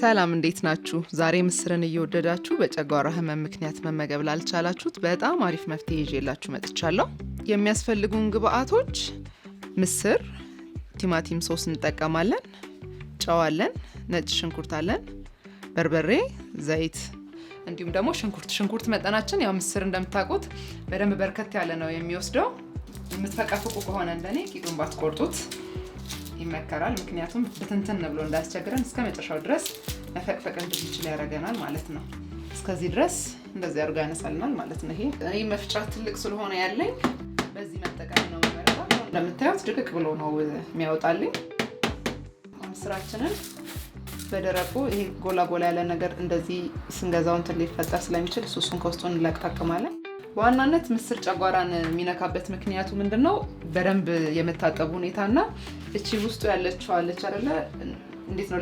ሰላም እንዴት ናችሁ? ዛሬ ምስርን እየወደዳችሁ በጨጓራ ህመም ምክንያት መመገብ ላልቻላችሁት በጣም አሪፍ መፍትሄ ይዤላችሁ መጥቻለሁ። የሚያስፈልጉን ግብአቶች ምስር፣ ቲማቲም ሶስ እንጠቀማለን፣ ጨው አለን፣ ነጭ ሽንኩርት አለን፣ በርበሬ፣ ዘይት እንዲሁም ደግሞ ሽንኩርት መጠናችን ያው ምስር እንደምታውቁት በደንብ በርከት ያለ ነው የሚወስደው። የምትፈቀፍቁ ከሆነ እንደኔ ቂጡን ባትቆርጡት ይመከራል። ምክንያቱም በትንትን ብሎ እንዳያስቸግረን እስከ መጨረሻው ድረስ መፈቅፈቅ እንድንችል ያደርገናል ማለት ነው። እስከዚህ ድረስ እንደዚህ አድርጎ ያነሳልናል ማለት ነው። ይሄ መፍጫ ትልቅ ስለሆነ ያለኝ በዚህ መጠቀም ነው የሚመረጠው። እንደምታዩት ድቅቅ ብሎ ነው የሚያወጣልኝ። ምስራችንን በደረቁ ይሄ ጎላ ያለ ነገር እንደዚህ ስንገዛው እንትን ሊፈጠር ስለሚችል እሱን ከውስጡ እንለቅማለን። በዋናነት ምስር ጨጓራን የሚነካበት ምክንያቱ ምንድነው? በደንብ የመታጠቡ ሁኔታና እቺ ውስጡ ያለችው አለች አይደለ? እንዴት ነው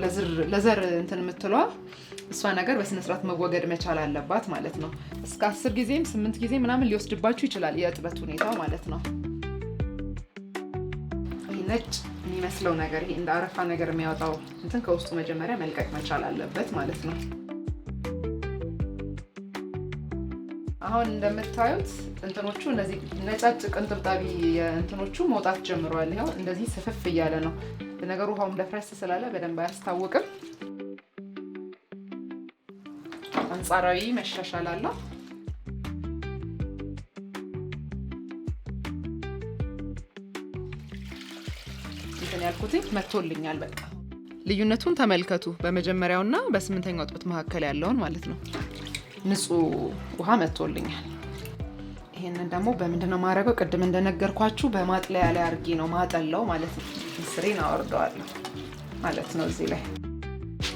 ለዘር እንትን የምትለዋ እሷ ነገር በስነ ስርዓት መወገድ መቻል አለባት ማለት ነው። እስከ 10 ጊዜም 8 ጊዜ ምናምን ሊወስድባችሁ ይችላል የእጥበት ሁኔታው ማለት ነው። ይሄ ነጭ የሚመስለው ነገር ይሄ እንደ አረፋ ነገር የሚያወጣው እንትን ከውስጡ መጀመሪያ መልቀቅ መቻል አለበት ማለት ነው። አሁን እንደምታዩት እንትኖቹ እነዚህ ነጫጭ ቅንጥብጣቢ እንትኖቹ መውጣት ጀምረዋል። ይሄው እንደዚህ ስፍፍ እያለ ነው። በነገሩ ውሃውም ደፍረስ ስላለ በደንብ አያስታውቅም። አንጻራዊ መሻሻል አለው። እንትን ያልኩት መጥቶልኛል። በቃ ልዩነቱን ተመልከቱ። በመጀመሪያውና በስምንተኛው እጥበት መካከል ያለውን ማለት ነው። ንጹህ ውሃ መጥቶልኛል። ይሄንን ደግሞ በምንድነው ማረገው? ቅድም እንደነገርኳችሁ በማጥለያ ላይ አርጌ ነው ማጠለው ማለት ነው። ምስሬን አወርደዋለሁ ማለት ነው። እዚህ ላይ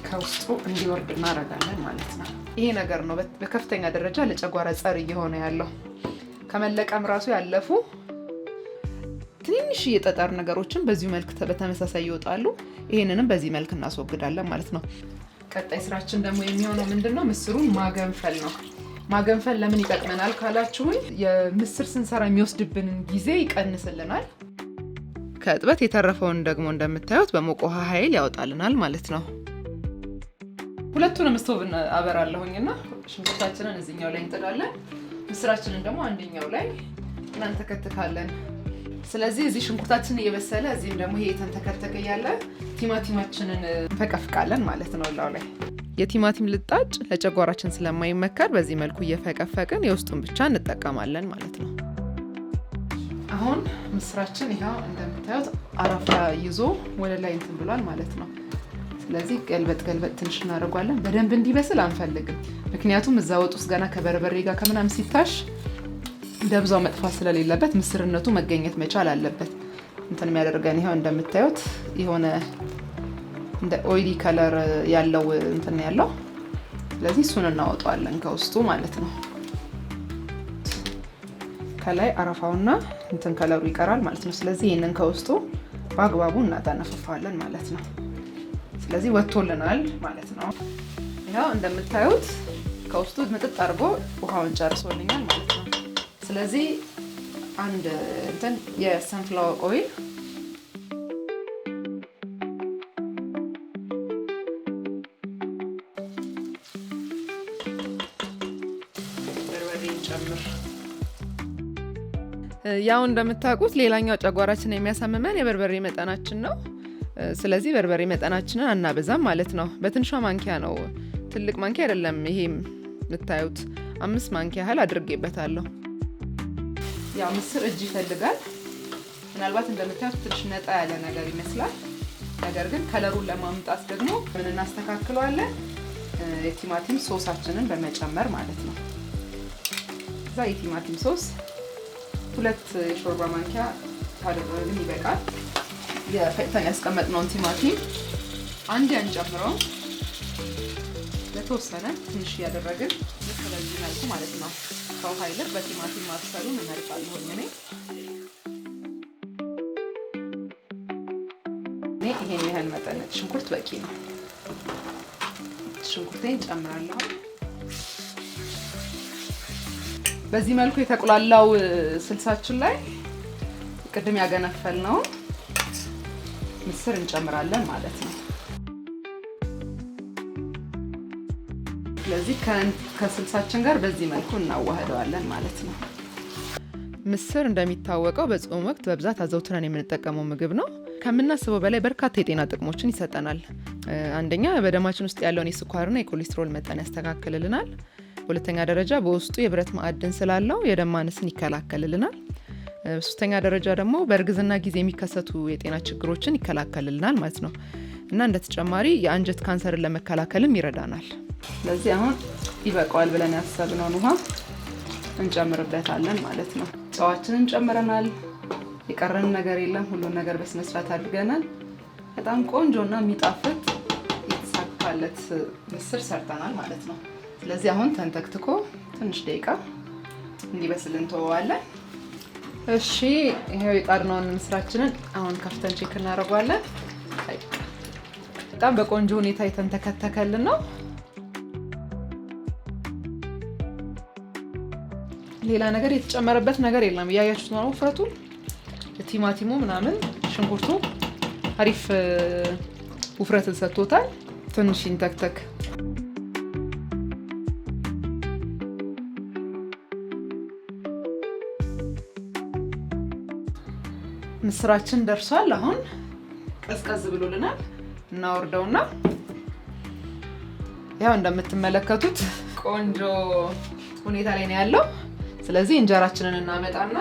ከውስጡ እንዲወርድ እናደርጋለን ማለት ነው። ይሄ ነገር ነው በከፍተኛ ደረጃ ለጨጓራ ጸር እየሆነ ያለው። ከመለቀም ራሱ ያለፉ ትንሽ የጠጠር ነገሮችን በዚሁ መልክ በተመሳሳይ ይወጣሉ። ይሄንንም በዚህ መልክ እናስወግዳለን ማለት ነው። ቀጣይ ስራችን ደግሞ የሚሆነው ምንድነው? ምስሩን ማገንፈል ነው። ማገንፈል ለምን ይጠቅመናል ካላችሁኝ፣ የምስር ስንሰራ የሚወስድብንን ጊዜ ይቀንስልናል። ከእጥበት የተረፈውን ደግሞ እንደምታዩት በሞቅ ውሃ ኃይል ያወጣልናል ማለት ነው። ሁለቱንም ስቶቭ አበራለሁኝና ሽንኩርታችንን እዚህኛው ላይ እንጥዳለን፣ ምስራችንን ደግሞ አንደኛው ላይ እናንተከትካለን። ስለዚህ እዚህ ሽንኩርታችን እየበሰለ እዚህም ደግሞ ይሄ ተንተከተከ ያለ ቲማቲማችንን እንፈቀፍቃለን ማለት ነው። ላው ላይ የቲማቲም ልጣጭ ለጨጓራችን ስለማይመከር በዚህ መልኩ እየፈቀፈቅን የውስጡን ብቻ እንጠቀማለን ማለት ነው። አሁን ምስራችን ይሄው እንደምታዩት አረፋ ይዞ ወደ ላይ እንትን ብሏል ማለት ነው። ስለዚህ ገልበጥ ትንሽ እናደርጋለን። በደንብ እንዲበስል አንፈልግም። ምክንያቱም እዛ ወጥ ውስጥ ገና ከበርበሬ ጋር ከምናምን ሲታሽ ደብዛው መጥፋት ስለሌለበት ምስርነቱ መገኘት መቻል አለበት። እንትን የሚያደርገን ይሄው እንደምታዩት የሆነ እንደ ኦይሊ ከለር ያለው እንትን ያለው። ስለዚህ እሱን እናወጣዋለን ከውስጡ ማለት ነው። ከላይ አረፋውና እንትን ከለሩ ይቀራል ማለት ነው። ስለዚህ ይሄንን ከውስጡ በአግባቡ እናጠነፍፋለን ማለት ነው። ስለዚህ ወጥቶልናል ማለት ነው። ይሄው እንደምታዩት ከውስጡ ምጥጥ አድርጎ ውሃውን ጨርሶልኛል ማለት ነው። ስለዚህ አንድ እንትን የሰንፍላወር ኦይል በርበሬ እንጨምር። ያው እንደምታውቁት ሌላኛው ጨጓራችን የሚያሳምመን የበርበሬ መጠናችን ነው። ስለዚህ በርበሬ መጠናችንን አናበዛም ማለት ነው። በትንሿ ማንኪያ ነው፣ ትልቅ ማንኪያ አይደለም። ይሄ የምታዩት 5 ማንኪያ ያህል አድርጌበታለሁ። ያው ምስር እጅ ይፈልጋል። ምናልባት እንደምታዩት ትንሽ ነጣ ያለ ነገር ይመስላል። ነገር ግን ከለሩን ለማምጣት ደግሞ ምን እናስተካክለዋለን? የቲማቲም ሶሳችንን በመጨመር ማለት ነው። እዛ የቲማቲም ሶስ 2 የሾርባ ማንኪያ ካደረግን ይበቃል። የፈጭተን ያስቀመጥነውን ቲማቲም አንድ አንጨምረው ለተወሰነ ትንሽ እያደረግን በዚህ መልኩ ማለት ነው። ከውሃ ይልቅ በቲማቲም ማብሰሉን እመርጣለሁ እኔ። ይሄን ያህል መጠን ሽንኩርት በቂ ነው። ሽንኩርቴን ጨምራለሁ። በዚህ መልኩ የተቆላላው ስልሳችን ላይ ቅድም ያገነፈልነው ምስር እንጨምራለን ማለት ነው። ስለዚህ ከስልሳችን ጋር በዚህ መልኩ እናዋህደዋለን ማለት ነው። ምስር እንደሚታወቀው በጾም ወቅት በብዛት አዘውትረን የምንጠቀመው ምግብ ነው። ከምናስበው በላይ በርካታ የጤና ጥቅሞችን ይሰጠናል። አንደኛ በደማችን ውስጥ ያለውን የስኳርና የኮሌስትሮል መጠን ያስተካክልልናል። በሁለተኛ ደረጃ በውስጡ የብረት ማዕድን ስላለው የደም ማነስን ይከላከልልናል። በሶስተኛ ደረጃ ደግሞ በእርግዝና ጊዜ የሚከሰቱ የጤና ችግሮችን ይከላከልልናል ማለት ነው እና እንደ ተጨማሪ የአንጀት ካንሰርን ለመከላከልም ይረዳናል። ስለዚህ አሁን ይበቃዋል ብለን ያሰብነውን ውሃ እንጨምርበታለን ማለት ነው። ጨዋችንን ጨምረናል። የቀረን ነገር የለም። ሁሉን ነገር በስነ ስርዓት አድርገናል። በጣም ቆንጆና የሚጣፍጥ የተሳካለት ምስር ሰርተናል ማለት ነው። ስለዚህ አሁን ተንተክትኮ ትንሽ ደቂቃ እንዲበስል እንተወዋለን። እሺ ይሄው የጣድነውን ምስራችንን አሁን ከፍተን ቼክ እናደርጋለን። በጣም በቆንጆ ሁኔታ የተንተከተከልን ነው። ሌላ ነገር የተጨመረበት ነገር የለም። እያያችሁት ነው ውፍረቱ፣ ቲማቲሙ ምናምን ሽንኩርቱ አሪፍ ውፍረትን ሰጥቶታል። ትንሽ ይንተክተክ። ምስራችን ደርሷል። አሁን ቀዝቀዝ ብሎልናል። እናወርደውና ያው እንደምትመለከቱት ቆንጆ ሁኔታ ላይ ነው ያለው። ስለዚህ እንጀራችንን እናመጣና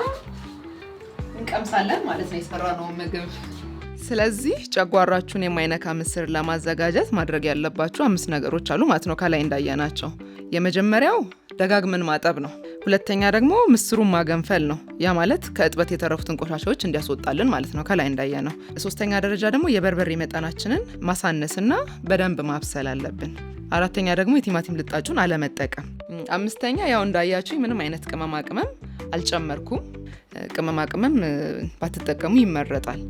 እንቀምሳለን ማለት ነው የሰራነው ምግብ። ስለዚህ ጨጓራችሁን የማይነካ ምስር ለማዘጋጀት ማድረግ ያለባችሁ 5 ነገሮች አሉ ማለት ነው ከላይ እንዳያናቸው። የመጀመሪያው ደጋግመን ማጠብ ነው። ሁለተኛ ደግሞ ምስሩን ማገንፈል ነው። ያ ማለት ከእጥበት የተረፉትን ቆሻሻዎች እንዲያስወጣልን ማለት ነው ከላይ እንዳያነው። ሶስተኛ ደረጃ ደግሞ የበርበሬ መጠናችንን ማሳነስና በደንብ ማብሰል አለብን። አራተኛ ደግሞ የቲማቲም ልጣጩን አለመጠቀም። አምስተኛ ያው እንዳያችሁ ምንም አይነት ቅመማ ቅመም አልጨመርኩም። ቅመማ ቅመም ባትጠቀሙ ይመረጣል።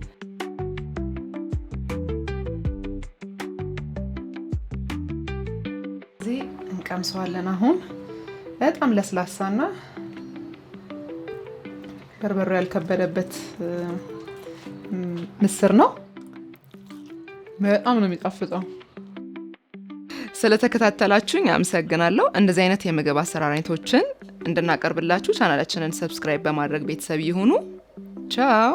እዚህ እንቀምሰዋለን። አሁን በጣም ለስላሳና በርበሬ ያልከበደበት ምስር ነው። በጣም ነው የሚጣፍጠው። ስለተከታተላችሁኝ አመሰግናለሁ። እንደዚህ አይነት የምግብ አሰራር አይነቶችን እንድናቀርብላችሁ ቻናላችንን ሰብስክራይብ በማድረግ ቤተሰብ ይሁኑ። ቻው።